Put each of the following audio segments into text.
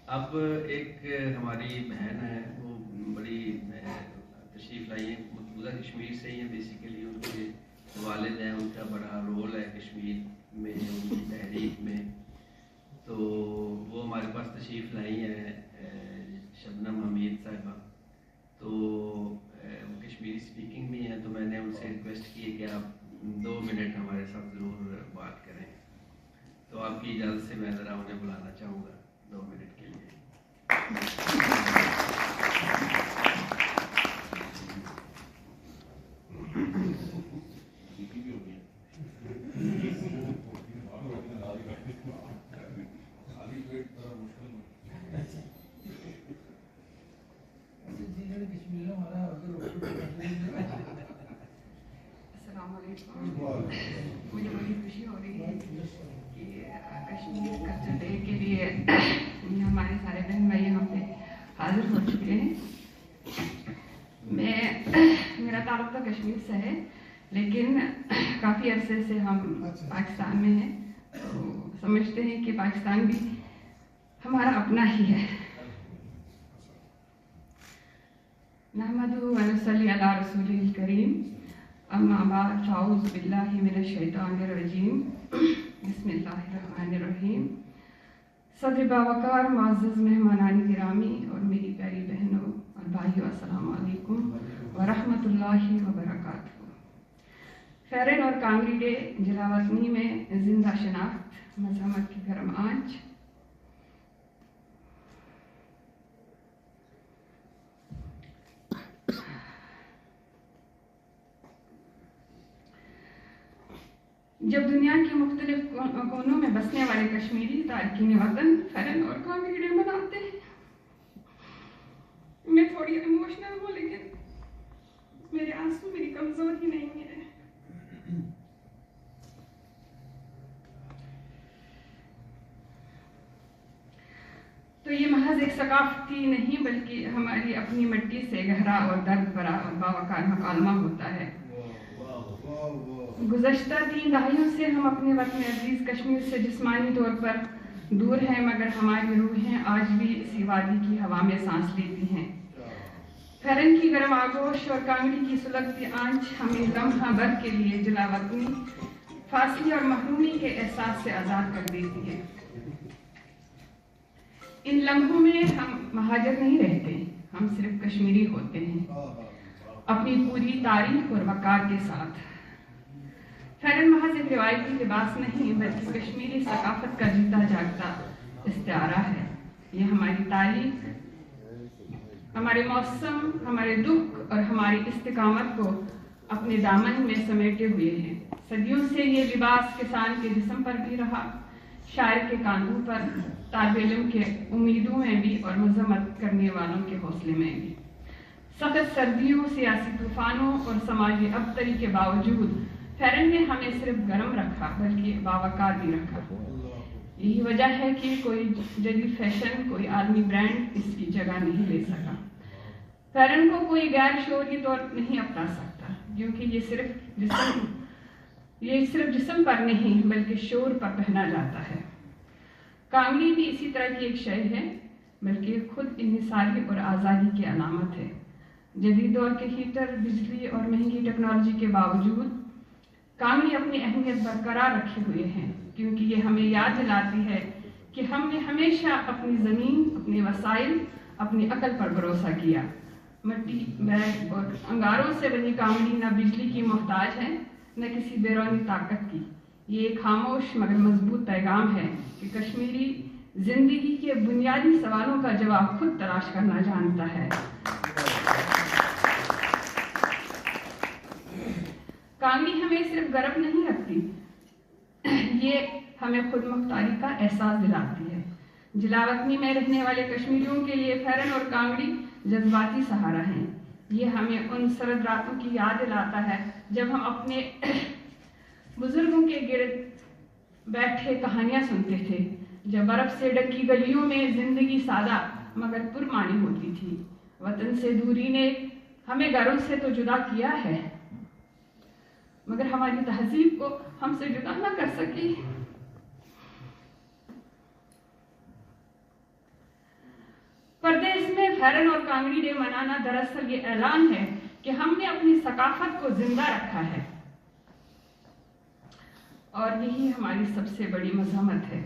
اب ایک ہماری بہن ہے، وہ بڑی تشریف لائی ہیں، مقبوضہ کشمیر سے ہی ہیں بیسیکلی. ان کے والد ہیں، ان کا بڑا رول ہے کشمیر میں ان کی تحریک میں. تو وہ ہمارے پاس تشریف لائی ہیں شبنم حمید صاحبہ. تو وہ کشمیری اسپیکنگ بھی ہیں، تو میں نے ان سے ریکویسٹ کی ہے کہ آپ 2 منٹ ہمارے ساتھ ضرور بات کریں. تو آپ کی اجازت سے میں ذرا انہیں بلانا چاہوں گا 2 منٹ کے لیے. السلام علیکم. مجھے بڑی خوشی ہو رہی ہے کہ کشمیر کلچر ڈے کے لیے ہمارے سارے بہن بھائی یہاں پہ حاضر ہو چکے ہیں. میرا تعلق تو کشمیر سے ہے، لیکن کافی عرصے سے ہم پاکستان میں ہیں، تو سمجھتے ہیں کہ پاکستان بھی ہمارا اپنا ہی ہے. نحمدہ و نصلی علی رسولہ الکریم. اما بعد فاعوذ باللہ من الشیطان الرجیم. بسم اللہ الرحمن الرحیم. صدر باوقار معزز مہمانان گرامی اور میری پیاری بہنوں اور بھائیوں، السلام علیکم ورحمۃ اللہ وبرکاتہ. فیرن اور کانگری ڈے جلاوطنی میں زندہ شناخت، مذہمت کی گرم آنچ. جب دنیا کے مختلف کونوں میں بسنے والے کشمیری تارکین وطن فیرن اور کانگری ڈے مناتے ہیں، میں تھوڑی ایموشنل ہوں، لیکن میرے آنسو میری کمزوری نہیں ہے. تو یہ محض ایک ثقافتی نہیں بلکہ ہماری اپنی مٹی سے گہرا اور درد بھرا اور باوقار مکالمہ ہوتا ہے. گزشتہ 3 دہائیوں سے ہم اپنے وطن عزیز کشمیر سے جسمانی طور پر دور ہیں، مگر ہماری روحیں آج بھی اسی وادی کی ہوا میں سانس لیتی ہیں. فیرن کی گرم آغوش اور کانگڑی کی سلگتی آنچ ہمیں لمحہ بھر کے لیے جلاوطنی، فاصلے اور محرومی کے احساس سے آزاد کر دیتی ہے. ان لمحوں میں ہم مہاجر نہیں رہتے، ہم صرف کشمیری ہوتے ہیں، اپنی پوری تاریخ اور وقار کے ساتھ. فیرن محض ایک روایتی لباس نہیں بلکہ کشمیری ثقافت کا جیتا جاگتا استعارہ ہے. یہ ہماری تاریخ، ہمارے موسم، ہمارے دکھ اور ہماری استقامت کو اپنے دامن میں سمیٹے ہوئے ہیں. صدیوں سے یہ لباس کسان کے جسم پر بھی رہا، شاعر کے کاندھوں پر، طالب علم کے امیدوں میں بھی اور مذمت کرنے والوں کے حوصلے میں بھی. سخت سردیوں، سیاسی طوفانوں اور سماجی ابتری کے باوجود فیرن نے ہمیں صرف گرم رکھا بلکہ باوقار بھی رکھا. یہی وجہ ہے کہ کوئی جدید فیشن، کوئی عالمی برانڈ اس کی جگہ نہیں لے سکا. فیرن کو کوئی غیر شعوری طور نہیں اپنا سکتا، کیونکہ یہ صرف جسم پر نہیں بلکہ شعور پر پہنا جاتا ہے. کانگڑی بھی اسی طرح کی ایک شے ہے، بلکہ خود انحصاری اور آزادی کی علامت ہے. جدید دور کے ہیٹر، بجلی اور مہنگی ٹیکنالوجی کے باوجود کانگڑی اپنی اہمیت برقرار رکھے ہوئے ہیں، کیونکہ یہ ہمیں یاد دلاتی ہے کہ ہم نے ہمیشہ اپنی زمین، اپنے وسائل، اپنی عقل پر بھروسہ کیا. مٹی، بیگ اور انگاروں سے بنی کانگڑی نہ بجلی کی محتاج ہے نہ کسی بیرونی طاقت کی. یہ ایک خاموش مگر مضبوط پیغام ہے کہ کشمیری زندگی کے بنیادی سوالوں کا جواب خود تلاش کرنا جانتا ہے. کانگڑی ہمیں صرف گرم نہیں رکھتی، یہ ہمیں خود مختاری کا احساس دلاتی ہے. جلاوطنی میں رہنے والے کشمیریوں کے لیے فیرن اور کانگڑی جذباتی سہارا ہیں. یہ ہمیں ان سرد راتوں کی یاد دلاتا ہے جب ہم اپنے بزرگوں کے گرد بیٹھے کہانیاں سنتے تھے، جب برف سے ڈھکی گلیوں میں زندگی سادہ مگر پرمعنی ہوتی تھی. وطن سے دوری نے ہمیں گھروں سے تو جدا کیا ہے، مگر ہماری تہذیب کو ہم سے جدا نہ کر سکی. फैरन और कांगड़ी डे मनाना दरअसल ये ऐलान है कि हमने अपनी सकाफत को जिंदा रखा है, और यही हमारी सबसे बड़ी मजम्मत है।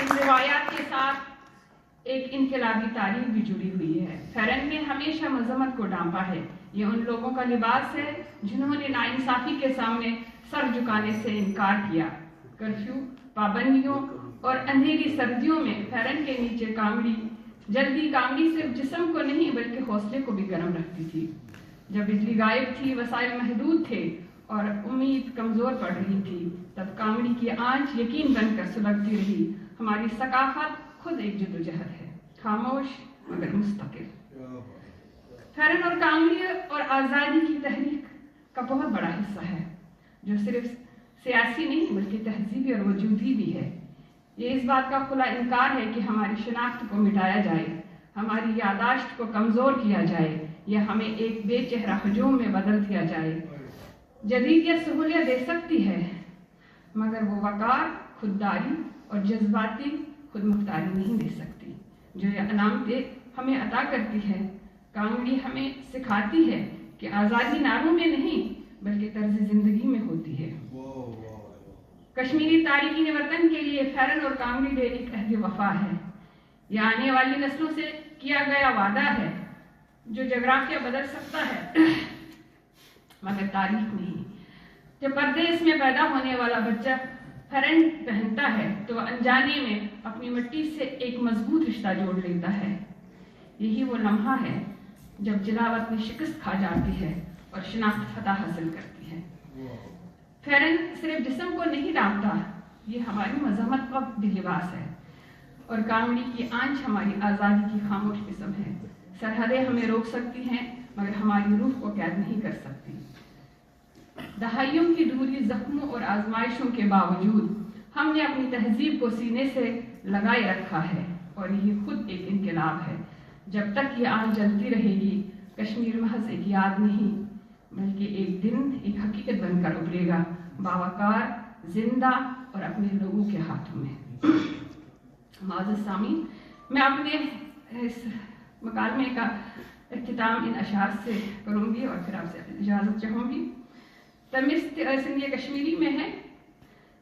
इन रिवायात के साथ एक इनकलाबी तारीख भी जुड़ी हुई है। फैरन ने हमेशा मजम्मत को डांपा है। ये उन लोगों का लिबास है जिन्होंने नाइंसाफी के सामने सर झुकाने से इनकार किया। कर्फ्यू, पाबंदियों और अंधेरी सर्दियों में फैरन के नीचे कांगड़ी सिर्फ जिस्म को नहीं बल्कि हौसले को भी गर्म रखती थी। जब बिजली गायब थी, वसाइल महदूद थे और उम्मीद कमजोर पड़ रही थी, तब कांगड़ी की आंच यकीन बनकर सुलगती रही। हमारी सकाफत खुद एक जद्दोजहद है, खामोश मगर मुस्तकिल। फैरन और कांगड़ी और आज़ादी की तहरीक का बहुत बड़ा हिस्सा है, जो सिर्फ सियासी नहीं बल्कि तहजीबी और वजूदी भी है। ये इस बात का खुला इनकार है कि हमारी शनाख्त को मिटाया जाए, हमारी यादाश्त को कमज़ोर किया जाए या हमें एक बेचेहरा हजूम में बदल दिया जाए। जदीदियत सहूलियत दे सकती है, मगर वो वकार, खुददारी और जज्बाती खुदमुख्तारी नहीं दे सकती जो ये अलामतें हमें अता करती है। कांगड़ी हमें सिखाती है कि आज़ादी नारों में नहीं बल्कि तर्ज जिंदगी में होती है। कश्मीरी तारीकीन वतन के लिए फैरन और कांगड़ी डे एक अहद वफा है। यह आने वाली नस्लों से किया गया वादा है जो जगराफिया बदल सकता है मगर तारीख नहीं। जब परदेश में पैदा होने वाला बच्चा फैरन पहनता है तो वह अनजाने में अपनी मिट्टी से एक मजबूत रिश्ता जोड़ लेता है। यही वो लम्हा है जब जिलावत में शिकस्त खा जाती है और शनाख्त फतह हासिल करती है। फैरन सिर्फ जिस्म को नहीं डांपता, ये हमारी मजम्मत का भी लिबास है, और कांगड़ी की आंच हमारी आज़ादी की खामोश किस्म है। सरहदें हमें रोक सकती हैं मगर हमारी रूह को कैद नहीं कर सकती। दहाइयों की दूरी, जख्मों और आजमाइशों के बावजूद हमने अपनी तहजीब को सीने से लगाए रखा है, और ये खुद एक इनकलाब है। जब तक ये आग जलती रहेगी, कश्मीर महज एक याद नहीं बल्कि एक दिन एक हकीकत बनकर उभरेगा, बावकार, जिंदा और अपने लोगों के हाथों में। माज़िज़ सामीन, मैं अपने इस मुकालमे का इख्तिताम इन अशार से करूँगी और फिर आपसे इजाज़त चाहूँगी। तमिस्त सिंधी कश्मीरी में है,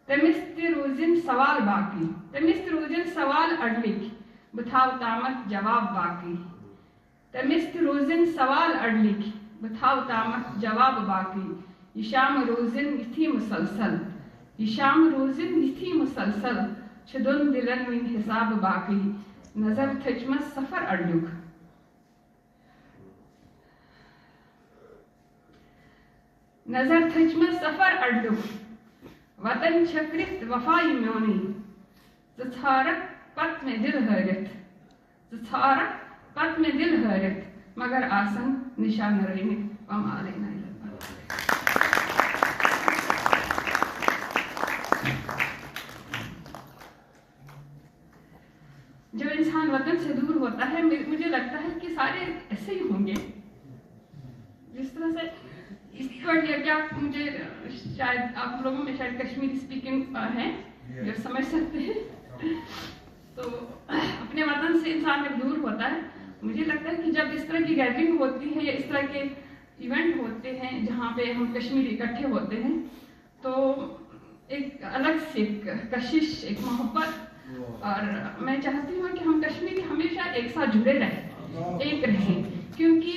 तमिस्त रोजिन सवाल बाकी, तमिस्त रोजिन सवाल अडलिक, बताओ तामत जवाब बाकी। तमिस्त रोजिन सवाल अडलिक, बताओ तामत जवाब बाकी। शाम रोजिन थी मुसलसल, शाम रोजिन थी मुसलसल, छदुन दिलन मिन हिसाब बाकी। नजर थजमत सफर अडलुक, नजर थजमत सफर अडलुक, वतन छक्रित वफाई म्योनी, जथारक पत में दिल हरत, जथारक पत में दिल हरत, मगर आसन निशान रहने वमालेना। जब इंसान वतन से दूर होता है, मुझे लगता है कि सारे ऐसे ही होंगे जिस तरह से इस पर क्या मुझे शायद आप लोगों में शायद कश्मीरी स्पीकिंग है जो समझ सकते हैं। तो अपने वतन से इंसान जब दूर होता है, मुझे लगता है कि जब इस तरह की गैदरिंग होती है या इस तरह के इवेंट होते हैं जहाँ पे हम कश्मीरी इकट्ठे होते हैं, तो एक अलग से एक कशिश, एक मोहब्बत, और मैं चाहती हूँ कि हम कश्मीरी हमेशा एक साथ जुड़े रहें, एक रहें, क्योंकि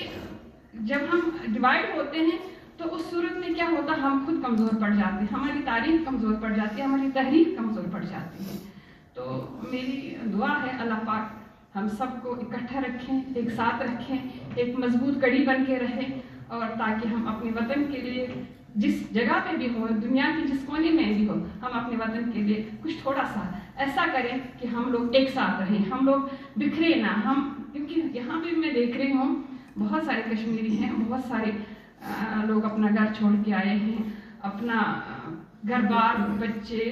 जब हम डिवाइड होते हैं तो उस सूरत में क्या होता है, हम खुद कमज़ोर पड़ जाते हैं, हमारी तारीख कमज़ोर पड़ जाती है, हमारी तहरीक कमज़ोर पड़ जाती है। तो मेरी दुआ है अल्लाह पाक हम सबको इकट्ठा रखें, एक साथ रखें, एक मजबूत कड़ी बन के रहें, और ताकि हम अपने वतन के लिए जिस जगह पे भी हो, दुनिया की जिस कोने में भी हो, हम अपने वतन के लिए कुछ थोड़ा सा ऐसा करें कि हम लोग एक साथ रहें, हम लोग बिखरे ना। हम क्योंकि यहाँ पे मैं देख रही हूँ बहुत सारे कश्मीरी हैं, बहुत सारे लोग अपना घर छोड़ के आए हैं, अपना घर बार, बच्चे,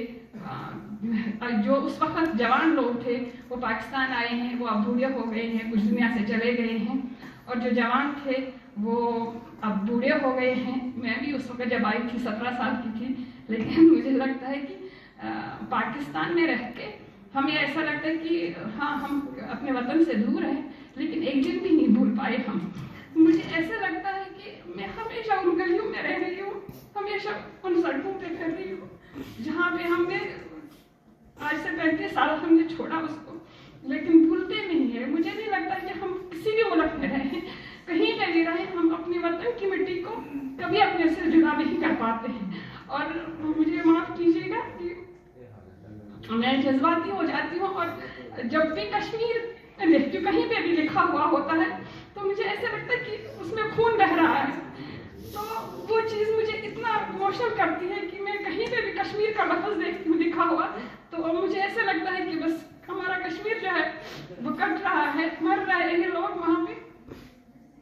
जो उस वक्त जवान लोग थे वो पाकिस्तान आए हैं, वो अब बूढ़े हो गए हैं, कुछ दुनिया से चले गए हैं, और जो जवान थे वो अब बूढ़े हो गए हैं। मैं भी उस वक्त जब आई थी 17 साल की थी, लेकिन मुझे लगता है कि पाकिस्तान में रह के हमें ऐसा लगता है कि हाँ हम अपने वतन से दूर हैं, लेकिन एक दिन भी नहीं भूल पाए हम। मुझे ऐसा लगता है कि मैं हमेशा उन गलियों में रह रही हूँ, हमेशा उन सड़कों पे कर रही हूँ जहाँ पे हमने आज से 35 साल हमने छोड़ा उसको, लेकिन भूलते नहीं है। मुझे नहीं लगता कि हम किसी भी मुल्क में रहें, कहीं पे भी रहें, हम अपने वतन की मिट्टी को कभी अपने से जुदा नहीं कर पाते हैं। और मुझे माफ़ कीजिएगा कि मैं जज्बाती हो जाती हूँ, और जब भी कश्मीर देखती हूँ कहीं पे भी लिखा हुआ होता है तो मुझे ऐसा लगता है कि उसमें खून बह रहा है। तो वो चीज़ मुझे इतना इमोशनल करती है कि मैं कहीं पे भी कश्मीर का लफ्ज़ देखती हूँ लिखा हुआ तो मुझे ऐसा लगता है कि बस हमारा कश्मीर जो है वो कट रहा है, मर रहे हैं लोग वहाँ पे।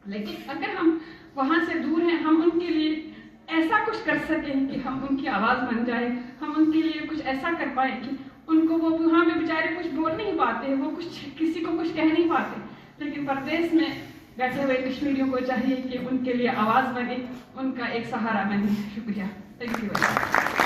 लेकिन अगर हम वहाँ से दूर हैं, हम उनके लिए ऐसा कुछ कर सकें कि हम उनकी आवाज़ बन जाए, हम उनके लिए कुछ ऐसा कर पाए कि उनको, वो वहाँ पे बेचारे कुछ बोल नहीं पाते, वो कुछ किसी को कुछ कह नहीं पाते, लेकिन परदेश में बैठे हुए कश्मीरियों को चाहिए कि उनके लिए आवाज़ बने, उनका एक सहारा बने। शुक्रिया, थैंक यू।